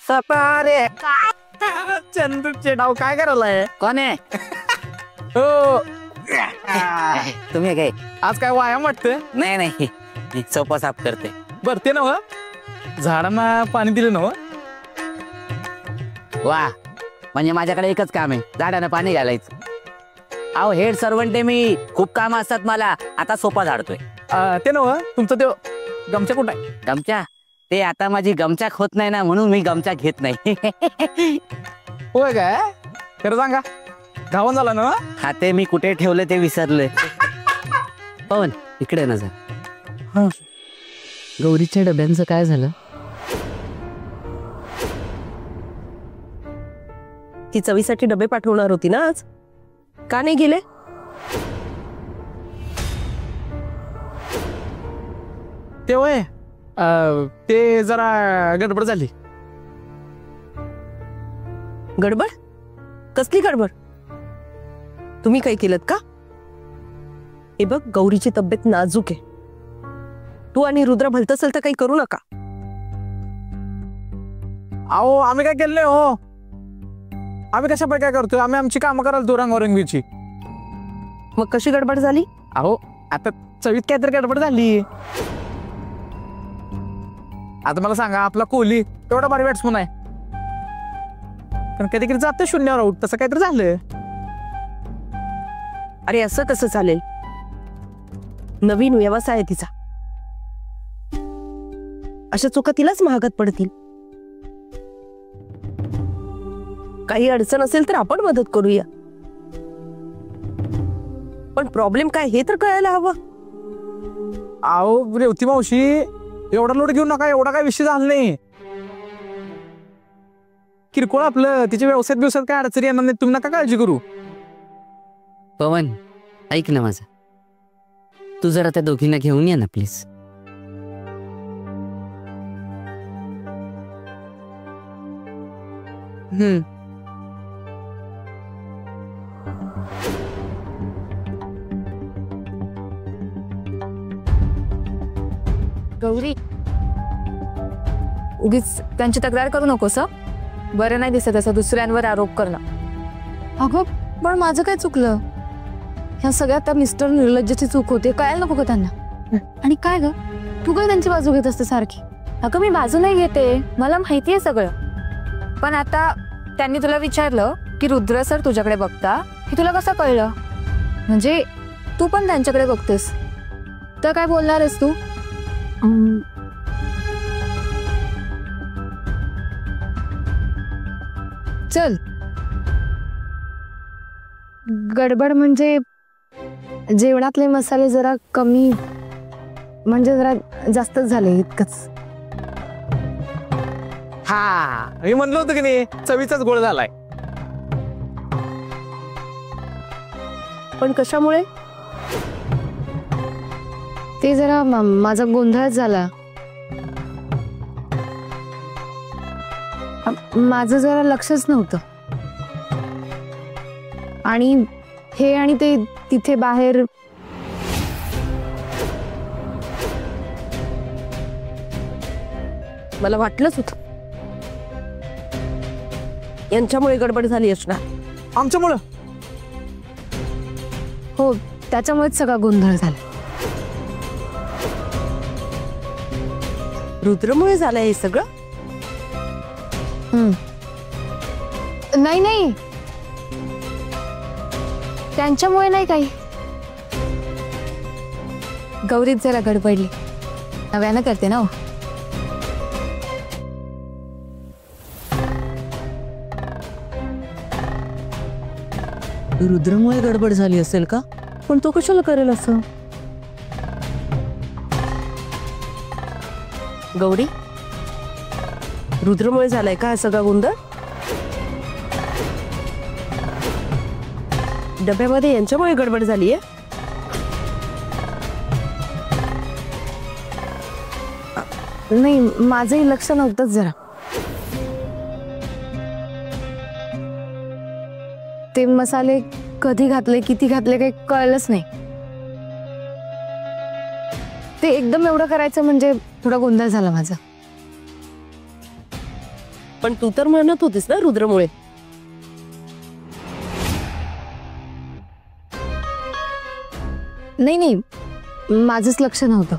सपारे चंदूचे नाव काय करायलाय? कोण आहे? हो तुम्ही काय आज काय व्यायाम वाटतं? नाही नाही सोपा साफ करते. बरं ते नव झाडांना पाणी दिलं नव. वा म्हणजे माझ्याकडे एकच काम आहे, झाडांना पाणी घालायचं. अहो हेड सर्वंट आहे मी, खूप काम असतात मला. आता सोपा झाडतोय. ते नव तुमचं ते गमच्या कुठं आहे? गमच्या ते आता माझी गमचाक होत नाही ना, म्हणून मी गमचा घेत नाही. होय काय? खरं सांगा धावून झाला ना? हा ते मी कुठे ठेवलं ते विसरले. पवन इकडे नजर. गौरीच्या डब्यांचं काय झालं? ती चवीसाठी डबे पाठवणार होती ना आज, का नाही गेले? ते होय ते जरा गडबड झाली. गडबड? कसली गडबड? तुम्ही काही केलं का? हे बघ गौरीची तब्येत नाजूक आहे. तू आणि रुद्र भलतसल तर काही करू नका. अहो आम्ही काय केलं नाही हो. आम्ही कशा काय करतोय? आम्ही आमची कामं करायला तो रंगरंगीची. मग कशी गडबड झाली? अहो आता चवीत काहीतरी गडबड झाली. आता मला सांगा, आपला कोहली एवढा भारी बॅट्समन आहे, पण कधी कधी जातं शून्यावर आऊट. तसं काहीतरी झालं. अरे असं कसं चालेल? नवीन व्यवसाय आहे तिचा, अशा चुका तिलाच महागात पडतील. काही अडचण असेल तर आपण मदत करूया, पण प्रॉब्लेम काय हे तर कळायला हवं. अहो रेवती मावशी एवढा लोड घेऊ नका. एवढा काय विषय झाला नाही. किरकोळ आपलं, तिच्या व्यवसायात काय अडचणी येणार नाही. तुम्ही नका काळजी करू. पवन ऐक ना माझं, तू जरा त्या दोघींना घेऊन ये ना प्लीज. गौरी उगीच त्यांची तक्रार करू नकोस. बरं नाही दिसत असं दुसऱ्यांवर आरोप करणं. अगं पण माझं काय चुकलं? ह्या सगळ्यात त्या मिस्टर निर्लज्जाची चूक होते, कळायला नको का त्यांना? आणि काय ग तू काय त्यांची बाजू घेत असते सारखी? अगं मी बाजू नाही घेते, मला माहिती आहे सगळं. पण आता त्यांनी तुला विचारलं की रुद्र सर तुझ्याकडे बघता, हे तुला कसं कळलं? म्हणजे तू पण त्यांच्याकडे बघतेस तर काय बोलणार आहेस तू? चल गडबड म्हणजे जेवणातले मसाले जरा कमी, म्हणजे जरा जास्तच झाले इतकंच. हा मी म्हणलं होतं की नाही, चवीचाच गोळ झालाय. पण कशामुळे? ते जरा माझा गोंधळच झाला. माझं जरा लक्षच नव्हतं. आणि हे आणि ते तिथे बाहेर मला वाटलंच होतं यांच्यामुळे गडबड झाली असणार. आमच्यामुळं? हो त्याच्यामुळेच सगळा गोंधळ झाला. रुद्रमुळे झालंय हे सगळं? नाही नाही त्यांच्यामुळे नाही काही. गौरीत जरा गडबडली, नव्यानं करते ना. रुद्रमुळे गडबड झाली असेल का? पण तो कशाला करेल असं? गौरी रुद्रमुळे झालाय का हा सगळा गोंधळ? डब्यामध्ये यांच्यामुळे गडबड झालीये? नाही माझंही लक्ष नव्हतंच जरा. ते मसाले कधी घातले किती घातले काही कळलंच नाही. ते एकदम एवढं करायचं म्हणजे थोडा गोंधळ झाला माझा. पण तू तर म्हणत होतीस ना रुद्रमुळे. नाही नाही, माझंच लक्ष नव्हतं.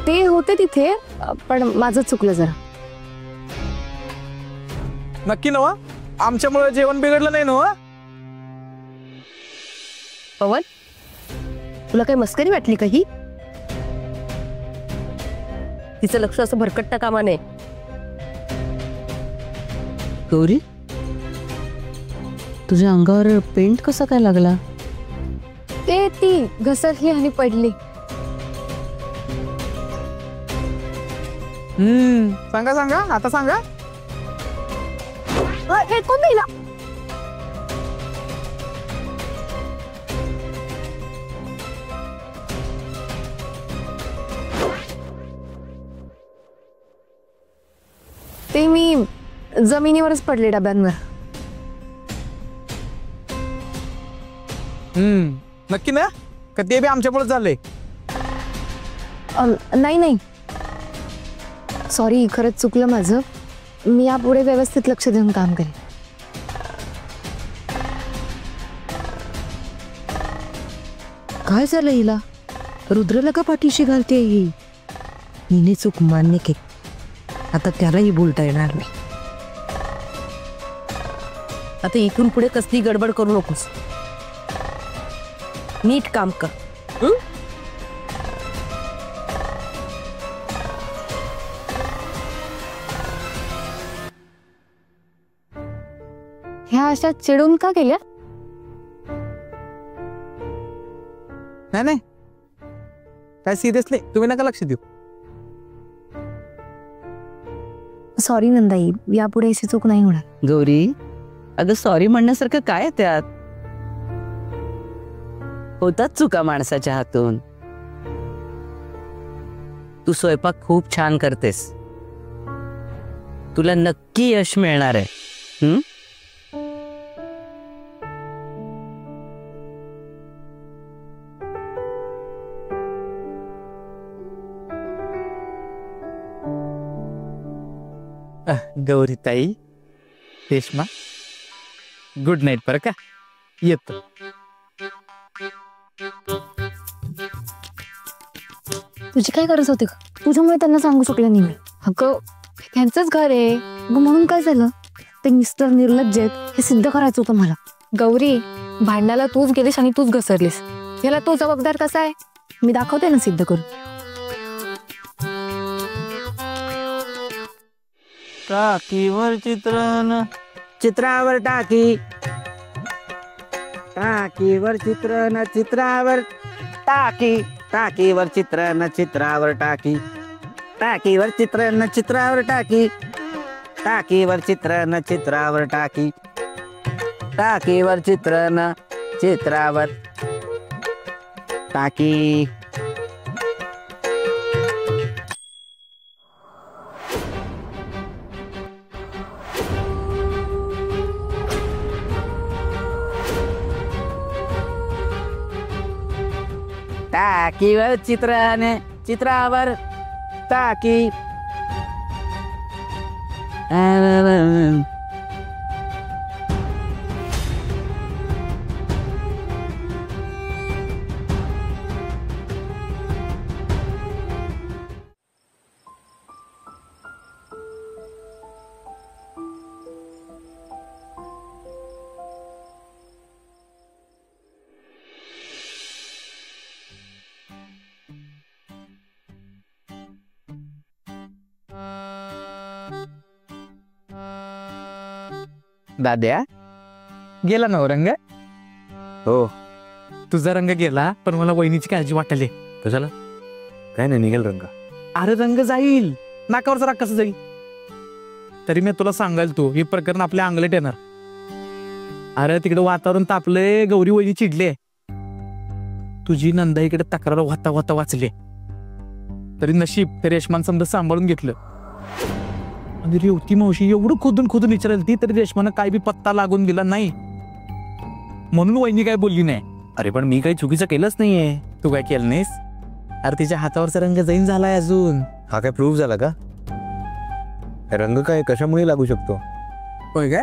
ते होते तिथे, पण माझं चुकलं जरा. नक्की नवा आमच्यामुळे जेवण बिघडलं नाही ना? पवन, तुला काही मस्करी वाटली काही? तिचं लक्ष असं भरकटता कामा नये. गौरी, तुझ्या अंगावर पेंट कसा काय लागला? ते ती घसरली आणि पडली. सांगा सांगा, आता सांगा. हे कोण दिला? ते मी जमिनीवरच पडले डब्यांवर. नक्की ना? का ते बी आमच्यामुळे झालंय? नाही नाही, सॉरी, खरंच चुकलं माझं. मी यापुढे व्यवस्थित लक्ष देऊन काम करेन. काय झालं हिला? रुद्रला का पाठीशी घालते ही? हिने चूक मान्य केली, आता त्यालाही बोलता येणार नाही. आता इथून पुढे कसली गडबड करू नकोस. नीट काम कर. ह्या अशा चिडून का केल्या? नाही नाही, काय सिरियसली तुम्ही नका लक्ष देऊ. सॉरी नंदाई, यापुढे अशी चूक नाही होणार. गौरी, अगं सॉरी म्हणण्यासारखं काय आहे त्यात? होतात चुका माणसाच्या हातून. तू स्वयंपाक खूप छान करतेस, तुला नक्की यश मिळणार आहे. गौरीताई, रेश्मा, गुड नाईट बरं का. येतो. तुझी काय गरज होती का? तुझ्यामुळे त्यांना सांगू शकले नाही मी. अगं, त्यांचंच घर आहे, म्हणून काय झालं? ते मिस्टर निर्लज्ज आहेत हे सिद्ध करायचं होतं मला. गौरी, भांडणाला तूच गेलीस आणि तूच घसरलीस. याला तो जबाबदार कसा आहे? मी दाखवते ना सिद्ध करून. टाकीवर चित्रण, चित्रावर टाकी, टाकीवर चित्रण, चित्रावर टाकी, टाकीवर चित्रण, चित्रावर टाकी, टाकीवर चित्रण, चित्रावर टाकी, टाकीवर चित्रण, चित्रावर टाकी, टाकीवर चित्रण, चित्रावर टाकी. टाकीवर चित्रण, चित्रावर टाकी. दाद्या, गेला ना रंग? हो. तुझा रंग गेला, पण मला वहिनीची काळजी वाटली. कशाला? काय नाही, निघेल रंग. अरे रंग जाईल, नाकावर जरा कसं जाईल? तरी मी तुला सांगाल, तू हे प्रकरण आपल्या अंगलट येणार. अरे तिकडे वातावरण तापले, गौरी वहिनी चिडले, तुझी नंदा इकडे तक्रार होता होता वाचले. तरी नशीब ते रेशमान समजा सांभाळून घेतलं. आणि रेवती मावशी एवढं खोदून खोदून विचारायला ती, तरी रेशमानं काय बी पत्ता लागून दिला नाही, म्हणून वहिनी काय बोलली नाही. अरे पण मी काही चुकीचं केलंच नाहीये. तू काय केलं नाहीस? अरे तिच्या हातावरचा रंग जैन झालाय अजून. हा काय प्रूफ झाला का? रंग काय कशामुळे लागू शकतो? होय काय?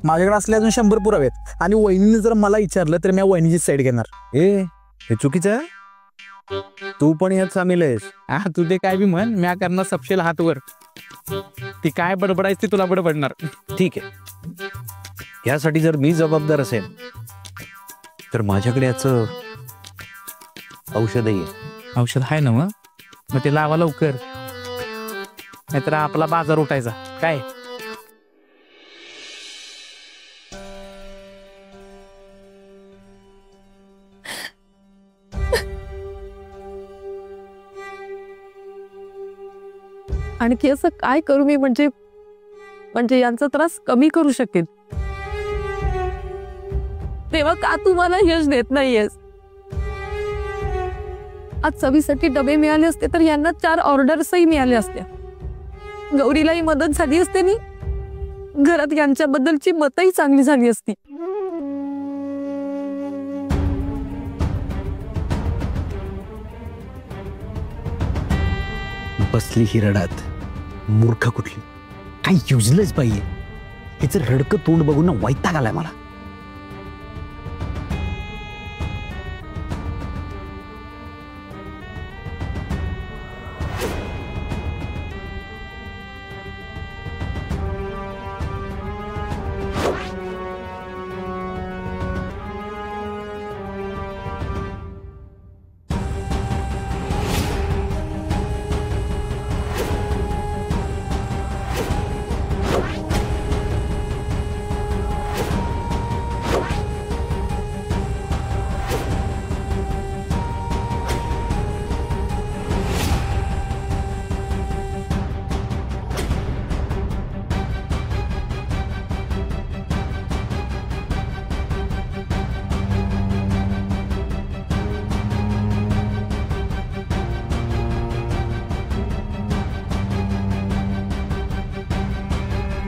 माझ्याकडे असले अजून 100 पुरावे आहेत आणि वहिनीने जर मला विचारलं तर मी वहिनीची साईड घेणार. हे चुकीचं आहे. तू पण यात सामील आहेस. हा तू ते काय बी म्हण, म्या करणार सपशेल हातवर. ती काय बडबडायची ती तुला बडबडणार. ठीक आहे, यासाठी जर मी जबाबदार असेल तर माझ्याकडे याचं औषधही आहे. औषध आहे ना मग ते लावा लवकर, नाहीतर आपला बाजार उठायचा. काय आणखी असं काय करू मी म्हणजे यांचा त्रास कमी करू शकेल? तेव्हा का तू मला यश देत नाहीयेस? आज चवीसाठी डबे मिळाले असते तर यांना 4 ऑर्डर्सही मिळाले असत्या. गौरीलाही मदत झाली असते आणि घरात यांच्याबद्दलची मतही चांगली झाली असती. बसली ही रडात. मूर्ख कुठली, काही युजलेस पाहिजे. हिचं रडकं तोंड बघून ना वैताग आलाय मला.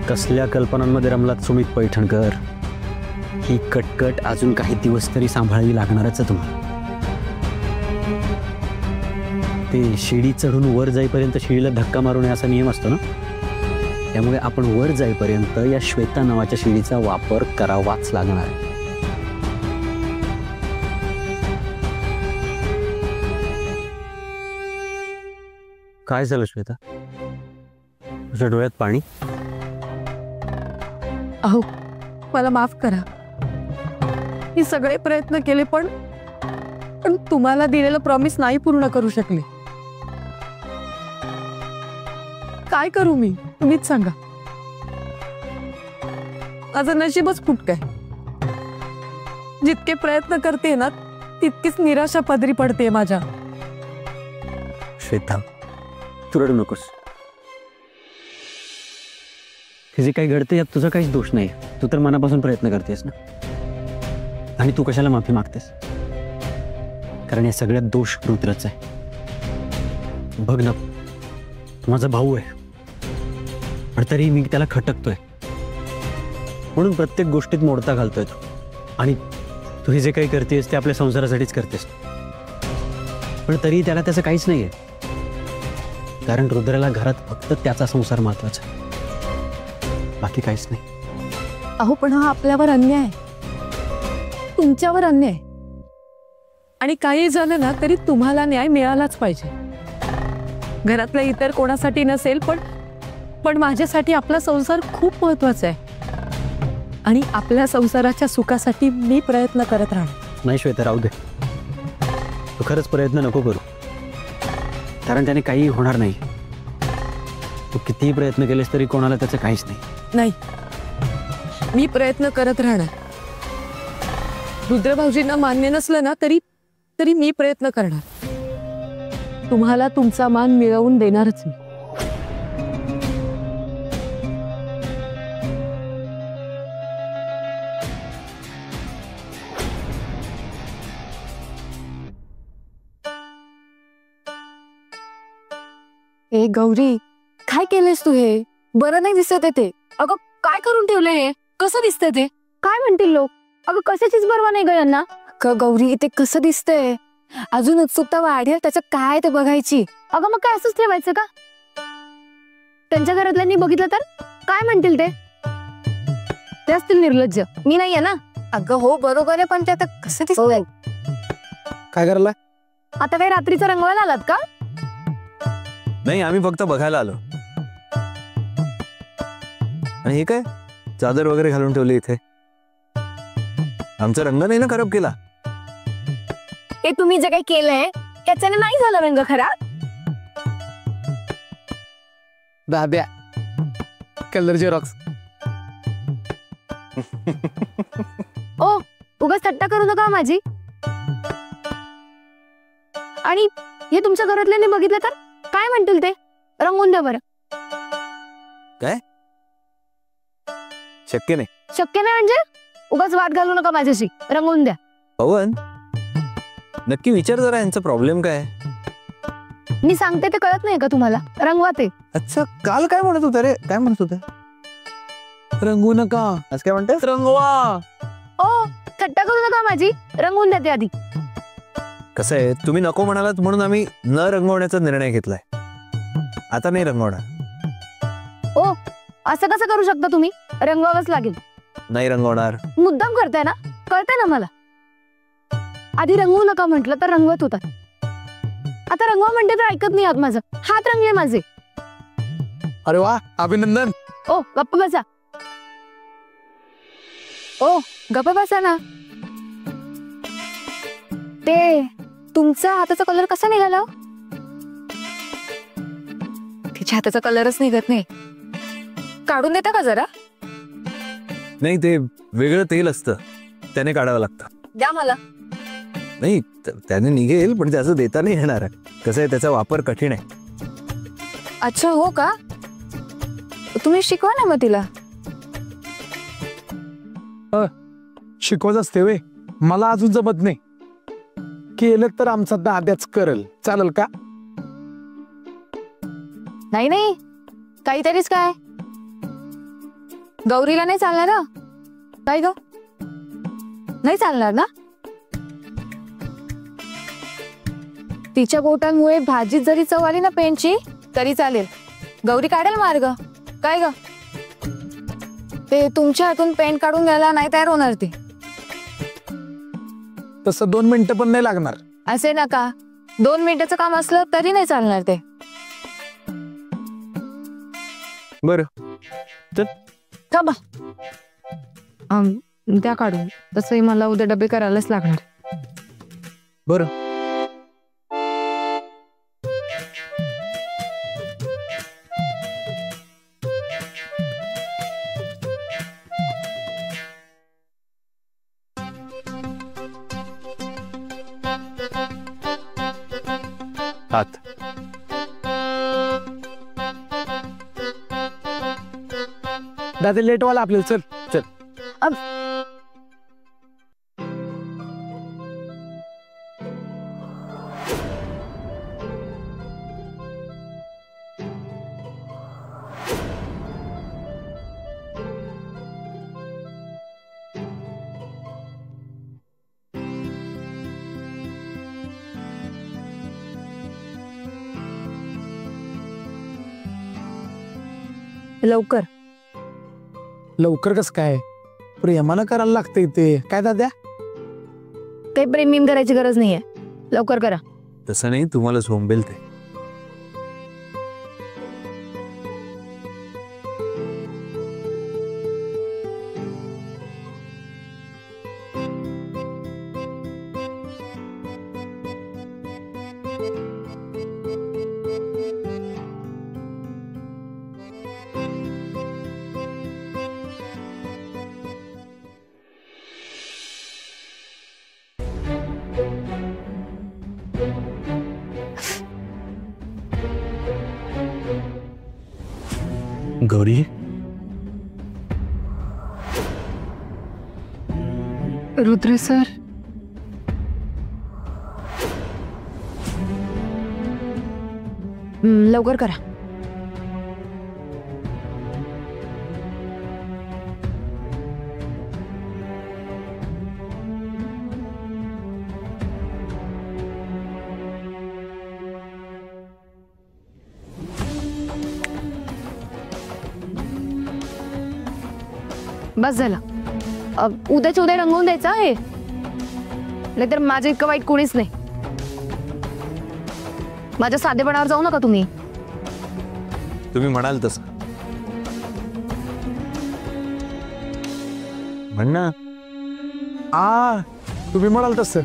कसल्या कल्पनांमध्ये रमलात सुमित पैठणकर? ही कटकट अजून काही दिवस तरी सांभाळावी लागणारच आहे तुम्हाला. ते शिडी चढून वर जाईपर्यंत शिडीला धक्का मारू नये असा नियम असतो ना, त्यामुळे आपण वर जाईपर्यंत या श्वेता नावाच्या शिडीचा वापर करावाच लागणार आहे. काय झालं श्वेता? तुझ्या डोळ्यात पाणी? अहो मला माफ करा. मी सगळे प्रयत्न केले पण तुम्हाला दिलेलं प्रॉमिस नाही पूर्ण करू शकले. काय करू मी, तुम्हीच सांगा. माझं नशीबच फुटकंय. जितके प्रयत्न करते ना तितकीच निराशा पदरी पडते माझ्या. श्वेता, तू रडू नकोस. हे जे काही घडते यात तुझा काहीच दोष नाही. तू तर मनापासून प्रयत्न करतेस ना, आणि तू कशाला माफी मागतेस? कारण या सगळ्यात दोष रुद्रच आहे. बघ ना, तू माझा भाऊ आहे पण तरी मी त्याला खटकतोय, म्हणून प्रत्येक गोष्टीत मोडता घालतोय तू. आणि तू हे जे काही करतेस ते आपल्या संसारासाठीच करतेस, पण तरी त्याला त्याचं काहीच नाहीये. कारण रुद्राला घरात फक्त त्याचा संसार महत्वाचा आहे, बाकी काहीच नाही. अहो पण हा आपल्यावर अन्याय आहे, तुमच्यावर अन्याय. आणि काही झालं ना तरी तुम्हाला न्याय मिळालाच पाहिजे. घरातल्या इतर कोणासाठी नसेल पण माझ्यासाठी आपला संसार खूप महत्वाचा आहे आणि आपल्या संसाराच्या सुखासाठी मी प्रयत्न करत राहणार. नाही श्वेता, राहू दे. तू खरंच प्रयत्न नको करू, कारण त्याने काही होणार नाही. तू कितीही प्रयत्न केलेस तरी कोणाला त्याचं काहीच नाही. नाही, मी प्रयत्न करत राहणार. रुद्र भाऊजींना मान्य नसलं ना तरी मी प्रयत्न करणार. तुम्हाला तुमचा मान मिळवून देणारच मी. ए गौरी, काय केलेस तू? हे बरं नाही दिसत आहे ते. अगं काय करून ठेवलंय हे? कसं दिसतंय ते? काय म्हणतील लोक? अगं कशाचीच बरवा नाही ग यांना. गौरी ते कसं दिसतंय? अजून उत्सुकता वाढेल त्याचं काय ते बघायची. अगं मग काय असंच ठेवायचं का? त्यांच्या घरातल्यांनी बघितलं तर काय म्हणतील ते असतील निर्लज्ज, मी नाहीये ना. अगं हो बरोबर आहे, पण ते आता कसं दिसतंय? काय करायला? आता काय रात्रीचा रंगवायला आलात का? नाही, आम्ही फक्त बघायला आलो. आणि हे काय चादर वगैरे घालून ठेवली इथे? आमचा रंग नाही ना खराब केला? हे तुम्ही जे काही केलंय त्याच्याने नाही झाला रंग खराब. दाद्या कलर जेरॉक्स. ओ उगाच थट्टा करू नका माझी. आणि हे तुमच्या घरातल्याने बघितलं तर काय म्हणतील ते? रंगवून द्या बरं. शक्य नाही. शक्य नाही म्हणजे? उगाच वाद घालू नका माझ्याशी, रंगवून द्या. पवन, नक्की विचार जरा, यांचा प्रॉब्लेम काय? मी सांगते ते कळत नाही का तुम्हाला? रंगवा ते. अच्छा, काल काय म्हणत होता रे? काय म्हणत होता? रंगू नका. आज काय म्हणतात? रंगवा. ओ थट्टा करू नका माझी, रंगवून द्या ते आधी. कसं आहे, तुम्ही नको म्हणालात म्हणून आम्ही न रंगवण्याचा निर्णय घेतलाय. आता नाही रंगवणार. ओ असं कसं करू शकता तुम्ही? रंगवावंच लागेल. नाही रंगवणार. मुद्दाम करताय ना? कळतंय ना मला. आधी रंगवू नका म्हटलं तर रंगवत होता. आता रंगवा म्हणते तर ऐकत नाही आहात माझं. हात रंगले माझे. अरे वा, अभिनंदन. ओ गप्प बसा. ओ गप्प बसा ना. ते तुमचा हाताचा कलर कसा निघाला? तिच्या हाताचा कलरच निघत नाही. काढून देता का जरा? नाही, ते वेगळं तेल असतं, त्याने काढावं लागतं. द्या मला. नाही, त्याने निघेल, पण त्याचं देता नाही येणार. कसं आहे, त्याचा वापर कठीण आहे. अच्छा हो का? तुम्ही शिकवा ना मग तिला. शिकवत असते वे, मला अजून जमत नाही. केलं तर आमचा दाद्याच करल, चालेल का? नाही नाही, काहीतरीच काय. गौरीला नाही चालणार ना? काय ग, नाही चालणार ना? तिच्या बोटांमुळे भाजीत जरी चव आली ना पेंटची तरी चालेल. गौरी काढेल मार्ग. काय ग, ते तुमच्या हातून पेंट काढून घ्यायला नाही तयार होणार ती. तसं 2 मिनिटं पण नाही लागणार. असे नका, 2 मिनिटाचं काम असलं तरी नाही चालणार ते. बरं, थांबा. त्या काढून. तसंही मला उद्या डबे करायलाच लागणार. बरं. हात. दादा लेट वाला आपल्याला. चल चल. लवकर. लवकर कस काय? प्रेमानं करायला लागतंय ते. काय दाद्या? काही प्रेम करायची गरज नाहीये. लवकर करा. तसं नाही, तुम्हाला झोंबेल ते. गौरी, रुद्र सर, लवकर करा. बस झालं. उद्याच्या उद्या रंगवून द्यायचं हे, नाहीतर माझं इतकं वाईट कोणीच नाही. माझ्या साधेपणावर जाऊ नका तुम्ही. तुम्ही म्हणाल तसं. म्हण ना. तुम्ही म्हणाल तसं.